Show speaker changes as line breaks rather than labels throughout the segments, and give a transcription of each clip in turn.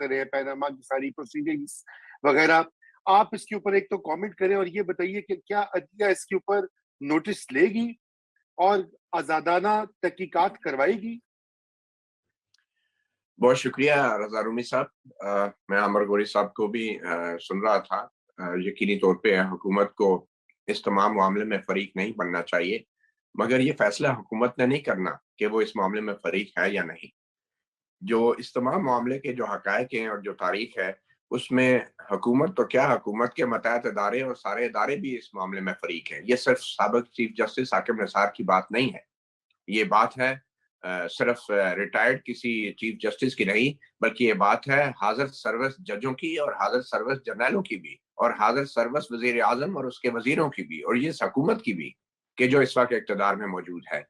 रहे हैं, पैनामा की सारी प्रोसीडिंग्स वगैरह। आप इसके ऊपर एक तो कमेंट करें और ये बताइए कि क्या अदलिया इसके ऊपर नोटिस लेगी और आजादाना तहकीकात करवाएगी?
बहुत शुक्रिया रजा रूमी साहब। मैं अमर गोरी साहब को भी सुन रहा था। यकीनी तौर पे हुकूमत को इस तमाम मामले में फरीक नहीं बनना चाहिए, मगर ये फैसला हुकूमत ने नहीं करना कि वो इस मामले में फरीक है या नहीं। जो इस तमाम मामले के जो हकायक हैं और जो तारीख है, उसमें हुकूमत तो क्या, हुकूमत के मतहत इदारे और सारे इदारे भी इस मामले में फरीक हैं। ये सिर्फ साबिक चीफ जस्टिस हाकिम निसार की बात नहीं है, ये बात है सिर्फ रिटायर्ड किसी चीफ जस्टिस की नहीं, बल्कि ये बात है हाजिर सर्विस जजों की और हाजिर सर्विस जर्नलों की भी, और हाजिर सर्विस वजीर आजम और उसके वजीरों की भी, और ये हुकूमत की भी, कि जो इस वक्त इक़्तिदार में मौजूद है।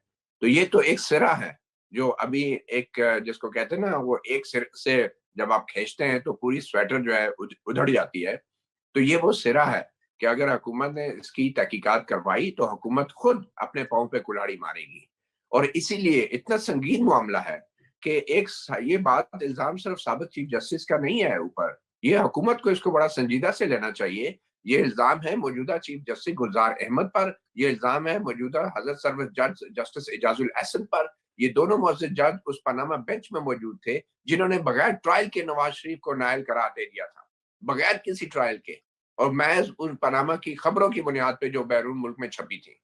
तो ये तो एक सिरा है जो अभी एक जिसको कहते हैं ना, वो एक सिर से जब आप खींचते हैं तो पूरी स्वेटर जो है उधड़ जाती है। तो ये वो सिरा है कि अगर हुकूमत ने इसकी तहकीकात करवाई तो हुकूमत खुद अपने पाँव पे कुल्हाड़ी मारेगी। और इसीलिए इतना संगीन मामला है कि ये बात इल्जाम सिर्फ साबिक चीफ जस्टिस का नहीं है ऊपर, ये हुकूमत को इसको बड़ा संजीदा से लेना चाहिए। ये इल्जाम है मौजूदा चीफ जस्टिस गुलजार अहमद पर, ये इल्जाम है मौजूदा हजरत सर्विस जज जस्टिस एजाजुल एहसन पर। ये दोनों मुअज़्ज़ज़ जज उस पनामा बेंच में मौजूद थे जिन्होंने बगैर ट्रायल के नवाज शरीफ को नाअहल करार दे दिया था, बगैर किसी ट्रायल के, और महज उन पनामा की खबरों की बुनियाद पे जो बैरून मुल्क में छपी थी।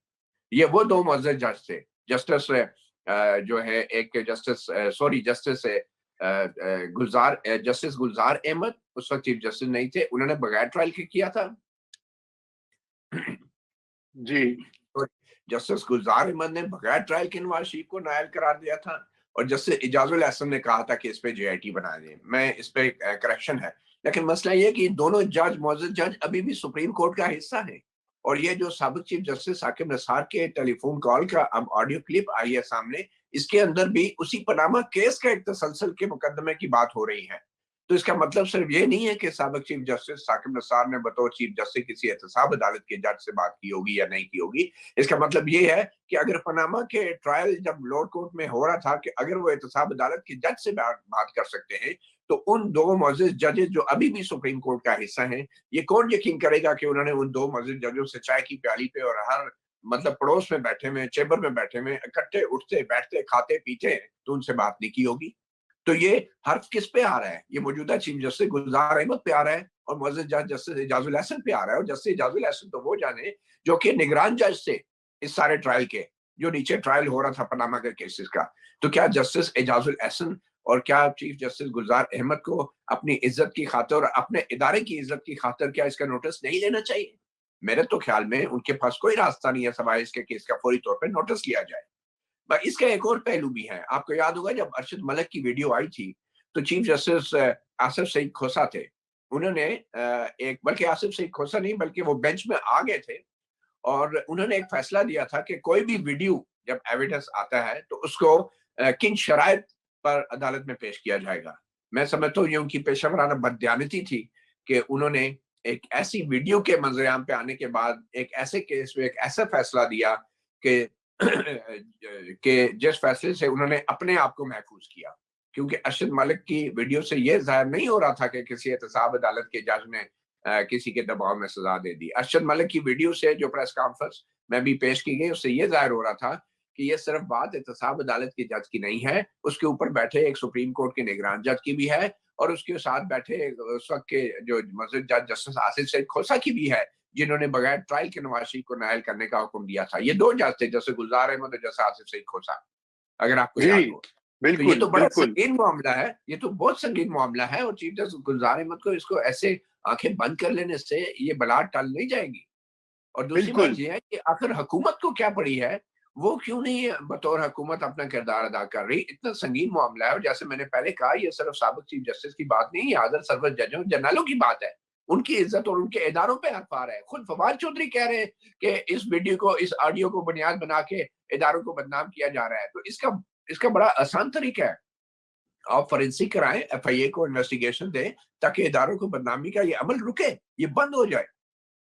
ये वो दो मुअज़्ज़ज़ जज थे। जस्टिस जो है एक जस्टिस जस्टिस गुलजार अहमद उस वक्त चीफ जस्टिस नहीं थे, उन्होंने बगैर ट्रायल के किया था।
जी।
तो जस्टिस गुलजार अहमद ने बगैर ट्रायल के नवाज शरीफ को नाअहल करार दिया था, और जस्टिस एजाजुल एहसन ने कहा था कि इस पे JIT बना दें। मैं इस पे करेक्शन है, लेकिन मसला ये कि दोनों जज मुअज़्ज़ज़ जज अभी भी सुप्रीम कोर्ट का हिस्सा है। और ये जो साबिक चीफ जस्टिस हाकिम निसार के टेलीफोन कॉल का अब ऑडियो क्लिप आई है सामने, इसके अंदर भी उसी पनामा केस का एक तसलसल के मुकदमे की बात हो रही है। तो इसका मतलब सिर्फ ये नहीं है कि साबिक चीफ जस्टिस हाकिम निसार ने बतौर चीफ जस्टिस किसी एहतसाब अदालत के जज से बात की होगी या नहीं की होगी। इसका मतलब ये है कि अगर पनामा के ट्रायल जब लोअर कोर्ट में हो रहा था, कि अगर वो एहतसाब अदालत के जज से बात कर सकते हैं, तो उन दो मुअज़्ज़ज़ जजेस जो अभी भी सुप्रीम कोर्ट का हिस्सा हैं, ये कौन यकीन करेगा कि उन्होंने उन दो मुअज़्ज़ज़ जजों से चाय की प्याली पे और हर मतलब पड़ोस में बैठे हुए, चेंबर में बैठे हुए, इकट्ठे उठते बैठते खाते पीते तो उनसे बात नहीं की होगी। तो ये हर्फ किस पे आ रहा है? ये मौजूदा चीफ जस्टिस गुलजार अहमद पे आ रहा है और मुअज़्ज़ज़ जज जस्टिस एजाजुल एहसन पे आ रहा है। और जस्टिस एजाजुल एहसन तो वो जाने जो कि निगरान जज थे इस सारे ट्रायल के, जो नीचे ट्रायल हो रहा था पनामा के केसेस का। तो क्या जस्टिस एजाजुल एहसन और क्या चीफ जस्टिस गुलजार अहमद को अपनी इज्जत की खातिर और अपने इदारे की इज्जत की खातिर क्या इसका नोटिस नहीं लेना चाहिए? मेरे तो ख्याल में उनके पास कोई रास्ता नहीं है सिवाय इसके कि इसका फौरी तौर पे नोटिस लिया जाए। इसका एक और पहलू भी है। आपको याद होगा जब अरशद मलिक की वीडियो आई थी, तो चीफ जस्टिस आसिफ सईद खोसा थे। उन्होंने एक, बल्कि आसिफ सईद खोसा नहीं बल्कि वो बेंच में आ गए थे, और उन्होंने एक फैसला दिया था कि कोई भी वीडियो जब एविडेंस आता है तो उसको किन शराइत पर अदालत में पेश किया जाएगा। मैं समझता हूँ ये उनकी पेशेवराना बददियानती थी कि उन्होंने एक ऐसी वीडियो के मंजरेआम पे आने के बाद एक ऐसे केस में एक ऐसा फैसला दिया कि कि जिस फैसले से उन्होंने अपने आप को महफूज किया। क्योंकि अरशद मलिक की वीडियो से ये ज़ाहिर नहीं हो रहा था कि किसी एहतसाब अदालत के जज ने किसी के दबाव में सजा दे दी। अरशद मलिक की वीडियो से जो प्रेस कॉन्फ्रेंस में भी पेश की गई, उससे ये ज़ाहिर हो रहा था कि ये सिर्फ बात एहतसाब अदालत के जज की नहीं है, उसके ऊपर बैठे एक सुप्रीम कोर्ट के निगरान जज की भी है, और उसके साथ बैठे उस वक्त के जो मस्जिद जज जस्टिस आसिफ सईद खोसा की भी है, जिन्होंने बगैर ट्रायल के नवाज शरीफ को नाअहल करने का हुक्म दिया था। ये दो जज थे, जैसे गुलजार अहमद और जैसे आसिफ सईद खोसा, अगर आपको
जी,
याद हो। तो ये
बिल्कुल,
तो बड़ा
बिल्कुल,
संगीन मामला है, ये तो बहुत संगीन मामला है, और चीफ जस्टिस गुलजार अहमद को इसको ऐसे आंखें बंद कर लेने से ये बला टल नहीं जाएगी। और दूसरी बात
बिल्कुल।
ये है कि आखिर हुकूमत को क्या पड़ी है, वो क्यों नहीं बतौर हुकूमत अपना किरदार अदा कर रही? इतना संगीन मामला है, और जैसे मैंने पहले कहा, ये सिर्फ साबिक चीफ जस्टिस की बात नहीं, ये हाजिर सर्विस जजों जनरलों की बात है। उनकी इज्जत और उनके इदारों पे हरफार है। खुद फवाद चौधरी कह रहे हैं कि इस वीडियो को, इस ऑडियो को बुनियाद बना के इदारों को बदनाम किया जा रहा है। तो इसका इसका बड़ा आसान तरीका है, आप फॉरेंसिक कराएं, FIA को इन्वेस्टिगेशन दें, ताकि इदारों को बदनामी का ये अमल रुके, ये बंद हो जाए।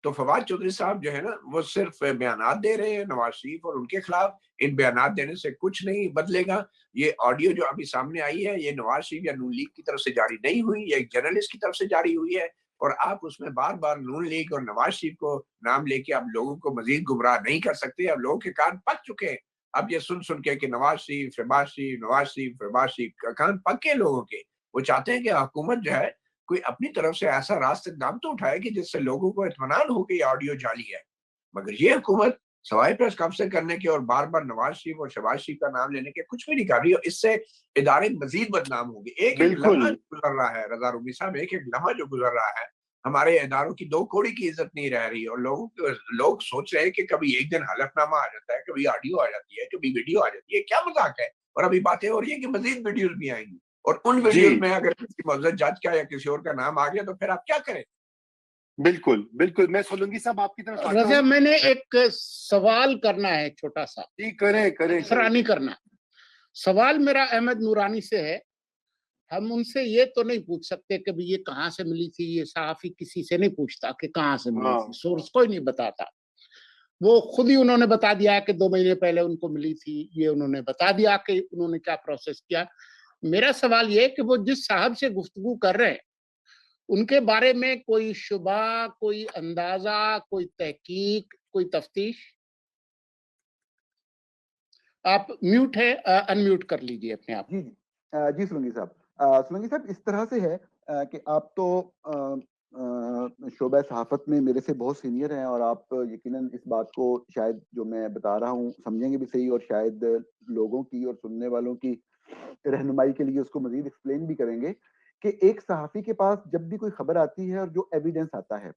تو فواد چودھری صاحب جو ہے نا وہ صرف بیانات دے رہے ہیں نواز شریف اور ان کے خلاف. ان بیانات دینے سے کچھ نہیں بدلے گا. یہ آڈیو جو ابھی سامنے آئی ہے یہ نواز شریف یا نون لیگ کی طرف سے جاری نہیں ہوئی, یہ ایک جرنلسٹ کی طرف سے جاری ہوئی ہے, اور آپ اس میں بار بار نون لیگ اور نواز شریف کو نام لے کے آپ لوگوں کو مزید گمراہ نہیں کر سکتے. اب لوگوں کے کان پک چکے ہیں اب یہ سن کے کہ نواز شریف شہباز شریف نواز شریف شہباز شریف, کان پکے لوگوں کے. وہ چاہتے ہیں کہ حکومت جو ہے کوئی اپنی طرف سے ایسا راستہ نام تو اٹھائے کہ جس سے لوگوں کو اطمینان ہو کہ یہ آڈیو جعلی ہے. مگر یہ حکومت سوائے پریس کانفرنس کرنے کے اور بار بار نواز شریف اور شہباز شریف کا نام لینے کے کچھ بھی نہیں کر رہی, اور اس سے ادارے مزید بدنام ہوں گے. ایک ایک لمحہ جو گزر رہا ہے رضا رومی صاحب, ایک ایک لمحہ جو گزر رہا ہے ہمارے اداروں کی 2 کوڑی کی عزت نہیں رہ رہی, اور لوگ سوچ رہے ہیں کہ کبھی ایک دن حلف نامہ آ جاتا ہے, کبھی آڈیو آ جاتی ہے, کبھی ویڈیو آ جاتی ہے. کیا مذاق ہے. اور ابھی باتیں ہو رہی ہیں کہ مزید ویڈیوز بھی آئیں گی, اور ان ویڈیوز میں اگر کسی معزز جج کا یا کسی اور کا نام آ گیا تو پھر آپ کیا کریں.
بالکل بالکل. میں سولنگی صاحب آپ کی طرف
رضا میں نے ایک سوال کرنا ہے چھوٹا سا.
جی کریں.
نہیں کرنا. سوال میرا احمد نورانی سے ہے. ہم ان سے یہ تو نہیں پوچھ سکتے کہ یہ کہاں سے ملی تھی, یہ صحافی کسی سے نہیں پوچھتا کہ کہاں سے ملی تھی, سورس کوئی نہیں بتاتا. وہ خود ہی انہوں نے بتا دیا کہ 2 مہینے پہلے ان کو ملی تھی, یہ انہوں نے بتا دیا کہ انہوں نے کیا پروسیس کیا. میرا سوال یہ کہ وہ جس صاحب سے گفتگو کر رہے ہیں ان کے بارے میں کوئی شبہ, کوئی اندازہ, کوئی تحقیق, کوئی تفتیش؟ آپ میوٹ ہے, ان میوٹ کر لیجئے اپنے آپ.
جی سولنگی صاحب اس طرح سے ہے کہ آپ تو شعبہ صحافت میں میرے سے بہت سینئر ہیں, اور آپ یقیناً اس بات کو شاید جو میں بتا رہا ہوں سمجھیں گے بھی صحیح, اور شاید لوگوں کی اور سننے والوں کی رہنمائی کے لیے اس کو مزید ایکسپلین بھی کریں گے کہ ایک صحافی کے پاس جب بھی کوئی خبر آتی ہے اور جو ایویڈنس آتا ہے,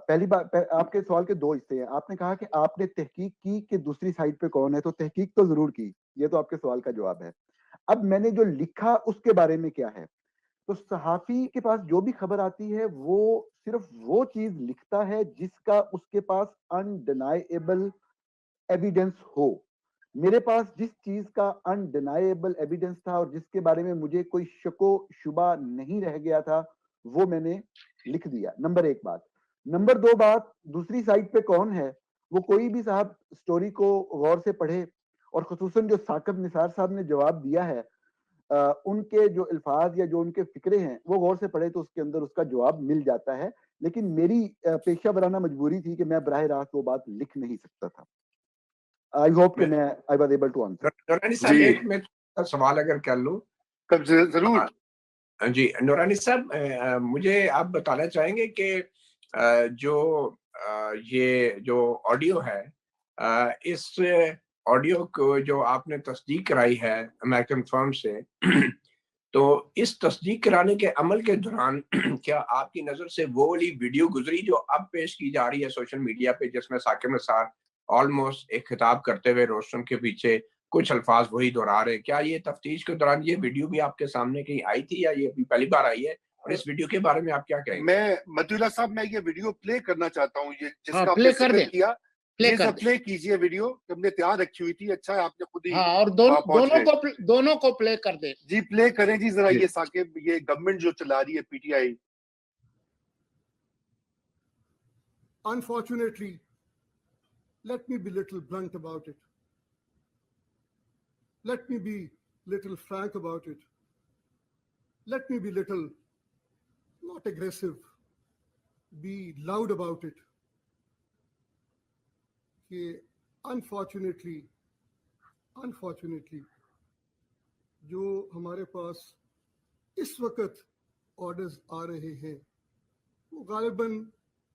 پہلی بات آپ کے سوال کے 2 حصے ہیں. آپ نے کہا کہ آپ نے تحقیق کی کہ دوسری سائڈ پہ کون ہے, تو تحقیق تو ضرور کی, یہ تو آپ کے سوال کا جواب ہے. اب میں نے جو لکھا اس کے بارے میں کیا ہے, تو صحافی کے پاس جو بھی خبر آتی ہے وہ صرف وہ چیز لکھتا ہے جس کا اس کے پاس انڈینائیبل ایویڈنس ہو. میرے پاس جس چیز کا انڈینائیبل ایویڈنس تھا اور جس کے بارے میں مجھے کوئی شک و شبہ نہیں رہ گیا تھا وہ میں نے لکھ دیا. نمبر 1 بات. نمبر 2 بات, دوسری سائڈ پہ کون ہے, وہ کوئی بھی صاحب سٹوری کو غور سے پڑھے, اور خصوصاً جو ثاقب نثار صاحب نے جواب دیا ہے ان کے جو الفاظ یا جو ان کے فکرے ہیں وہ غور سے پڑھے تو اس کے اندر اس کا جواب مل جاتا ہے. لیکن میری پیشہ ورانہ مجبوری تھی کہ میں براہ راست وہ بات لکھ نہیں سکتا تھا. I hope کہ میں I was able to answer.
نورانی صاحب ایک میں سوال اگر کر لوں.
ضرور.
جی نورانی صاحب, مجھے آپ بتانا چاہیں گے کہ یہ جو آڈیو ہے, اس آڈیو کو جو آپ نے تصدیق کرائی ہے امریکن فرم سے, تو اس تصدیق کرانے کے عمل کے دوران کیا آپ کی نظر سے وہ والی ویڈیو گزری جو اب پیش کی جا رہی ہے سوشل میڈیا پہ, جس میں ثاقب نثار آلموسٹ ایک خطاب کرتے ہوئے روشن کے پیچھے کچھ الفاظ وہی دہرا رہے, کیا یہ تفتیش کے دوران یہ ویڈیو بھی آپ کے سامنے کہیں آئی تھی یا یہ ابھی پہلی بار آئی ہے, اور اس ویڈیو کے بارے میں آپ کیا کہیں گے؟
میں مطیع صاحب میں یہ ویڈیو پلے کرنا چاہتا ہوں, یہ جس کا
پلے کر دیں,
پلے کیجئے. ویڈیو ہم نے تیار رکھی ہوئی تھی, اچھا آپ نے خود ہی.
اور دونوں کو پلے کر دیں.
جی پلے کریں جی ذرا. یہ ثاقب, یہ گورنمنٹ جو چلا رہی ہے P T I.
Unfortunately, let me be little blunt about it. Let me be little frank about it. Let me be little, not aggressive, be loud about it. کہ unfortunately, جو ہمارے پاس اس وقت آرڈرز آ رہے ہیں وہ غالباً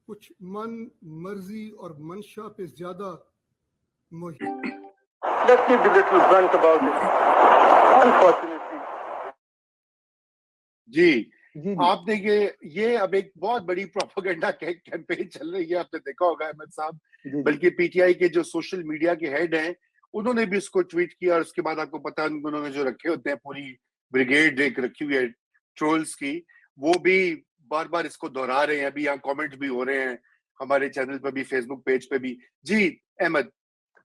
کچھ من مرضی اور منشا پہ زیادہ Let me be little blunt about it. Unfortunately.
جی آپ نے یہ اب ایک بہت بڑی پروپیگنڈا کیمپین چل رہی ہے, آپ نے دیکھا ہوگا احمد صاحب. بلکہ پی ٹی آئی کے جو سوشل میڈیا کے ہیڈ ہیں انہوں نے بھی اس کو ٹویٹ کیا, اور اس کے بعد آپ کو پتا انہوں نے جو رکھے ہوتے ہیں پوری بریگیڈ ایک رکھی ہوئی ہے ٹرولز کی, وہ بھی بار بار اس کو دہرا رہے ہیں. ابھی یہاں کامنٹ بھی ہو رہے ہیں ہمارے چینل پہ بھی, فیس بک پیج پہ بھی. جی احمد.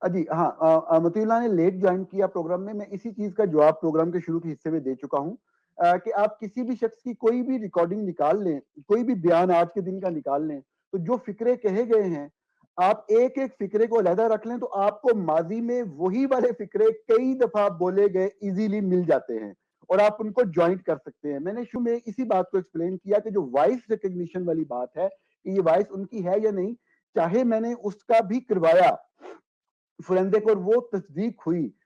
جی ہاں, مطیع اللہ نے لیٹ جوائن کیا پروگرام میں اسی چیز کا جواب پروگرام کے شروع کے حصے میں دے چکا ہوں کہ آپ کسی بھی شخص کی کوئی بھی ریکارڈنگ نکال لیں, کوئی بھی بیان آج کے دن کا نکال لیں, تو جو فکرے کہے گئے ہیں آپ ایک ایک فکرے کو علیحدہ رکھ لیں تو آپ کو ماضی میں وہی والے فکرے کئی دفعہ بولے گئے ایزیلی مل جاتے ہیں اور آپ ان کو جوائنٹ کر سکتے ہیں. میں نے شروع میں اسی بات کو ایکسپلین کیا کہ جو وائس ریکگنیشن والی بات ہے کہ یہ وائس ان کی ہے یا نہیں, چاہے میں نے اس کا بھی کروایا فورینزک اور وہ تصدیق ہوئی,